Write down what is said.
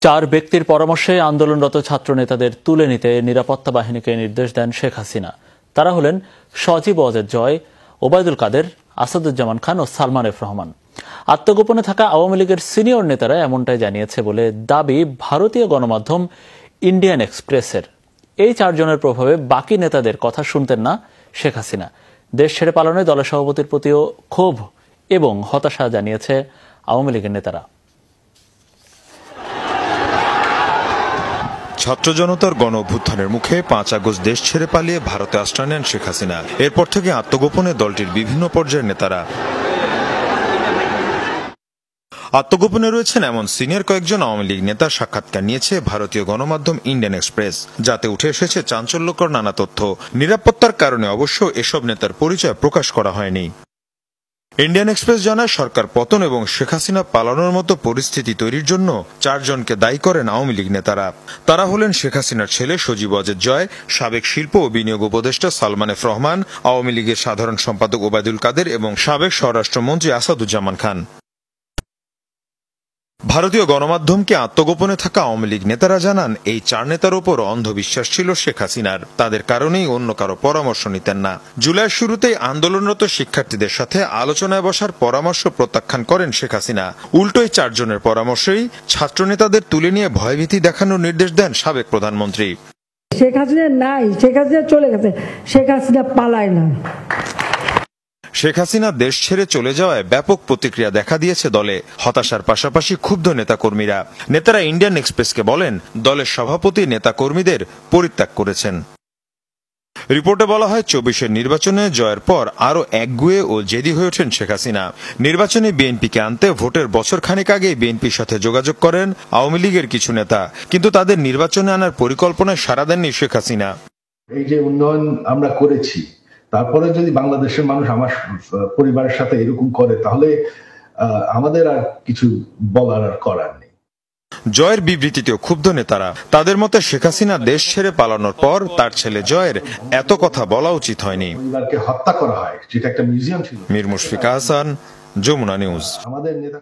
চার ব্যক্তির পরামর্শে আন্দোলনরত ছাত্র নেতাদের তুলে নিতে নিরাপত্তা বাহিনীকে নির্দেশ দেন শেখ হাসিনা। তারা হলেন সজীব ওয়াজেদ জয়, ওবায়দুল কাদের, আসাদুজ্জামান খান ও সালমান এফ রহমান। আত্মগোপনে থাকা আওয়ামী লীগের সিনিয়র নেতারা এমনটাই জানিয়েছে বলে দাবি ভারতীয় গণমাধ্যম ইন্ডিয়ান এক্সপ্রেসের। এই চারজনের প্রভাবে বাকি নেতাদের কথা শুনতেন না শেখ হাসিনা। দেশ ছেড়ে পালানোয় দলের সভাপতির প্রতিও ক্ষোভ এবং হতাশা জানিয়েছে আওয়ামী লীগের নেতারা। ছাত্র জনতার গণ অভ্যুত্থানের মুখে 5 আগস্ট দেশ ছেড়ে পালিয়ে ভারতে আশ্রয় নেন শেখ হাসিনা। এরপর থেকে আত্মগোপনে দলটির বিভিন্ন পর্যায়ের নেতারা। আত্মগোপনে রয়েছেন এমন সিনিয়র কয়েকজন আওয়ামী লীগ নেতা সাক্ষাৎকার নিয়েছে ভারতীয় গণমাধ্যম ইন্ডিয়ান এক্সপ্রেস, যাতে উঠে এসেছে চাঞ্চল্যকর নানা তথ্য। নিরাপত্তার কারণে অবশ্য এসব নেতার পরিচয় প্রকাশ করা হয়নি। ইন্ডিয়ান এক্সপ্রেস জানায়, সরকার পতন এবং শেখ হাসিনা পালানোর মতো পরিস্থিতি তৈরির জন্য 4 জনকে দায়ী করেন আওয়ামী লীগ নেতারা। তারা হলেন শেখ হাসিনার ছেলে সজীব ওয়াজেদ জয়, সাবেক শিল্প ও বিনিয়োগ উপদেষ্টা সালমান এফ রহমান, আওয়ামী লীগের সাধারণ সম্পাদক ওবায়দুল কাদের এবং সাবেক স্বরাষ্ট্রমন্ত্রী আসাদুজ্জামান খান। ভারতীয় গণমাধ্যমকে আত্মগোপনে থাকা আওয়ামী লীগ নেতারা জানান, এই 4 নেতার উপর অন্ধবিশ্বাস ছিল শেখ হাসিনার। তাদের কারণেই অন্য কারো পরামর্শ নিতেন না। জুলাইয়ের শুরুতেই আন্দোলনরত শিক্ষার্থীদের সাথে আলোচনায় বসার পরামর্শ প্রত্যাখ্যান করেন শেখ হাসিনা। উল্টোই 4 জনের পরামর্শেই ছাত্র নেতাদের তুলে নিয়ে ভয়ভীতি দেখানোর নির্দেশ দেন সাবেক প্রধানমন্ত্রী। শেখ হাসিনা নাই, শেখ হাসিনা চলে গেছে, শেখ হাসিনা পালায় না। শেখ হাসিনা দেশ ছেড়ে চলে যাওয়ায় ব্যাপক প্রতিক্রিয়া দেখা দিয়েছে দলে। হতাশার পাশাপাশি ক্ষুব্ধ নেতারা ইন্ডিয়ান এক্সপ্রেসকে বলেন, দলের সভাপতি নেতাকর্মীদের পরিত্যাগ করেছেন। রিপোর্টে বলা হয়, 24-এর নির্বাচনে জয়ের পর আরও একগুঁয়ে ও জেদি হয়ে ওঠেন শেখ হাসিনা। নির্বাচনে বিএনপিকে আনতে ভোটের বছর খানেক আগে বিএনপির সাথে যোগাযোগ করেন আওয়ামী লীগের কিছু নেতা, কিন্তু তাদের নির্বাচনে আনার পরিকল্পনায় সাড়া দেননি শেখ হাসিনা। এই যে উন্নয়ন আমরা করেছি, তারপরে যদি বাংলাদেশের মানুষ আমার পরিবারের সাথে এরকম করে, তাহলে আমাদের আর কিছু বলার আর করার নেই। জয়ের বিবৃতিতেও ক্ষুব্ধ নেতারা। তাদের মতে, শেখ হাসিনা দেশ ছেড়ে পালানোর পর তার ছেলে জয়ের এত কথা বলা উচিত হয়নি। পরিবারকে হত্যা করা হয়, যেটা একটা মিউজিয়াম ছিল। মীর মুশফিকা হাসান, যমুনা নিউজ। আমাদের নেতা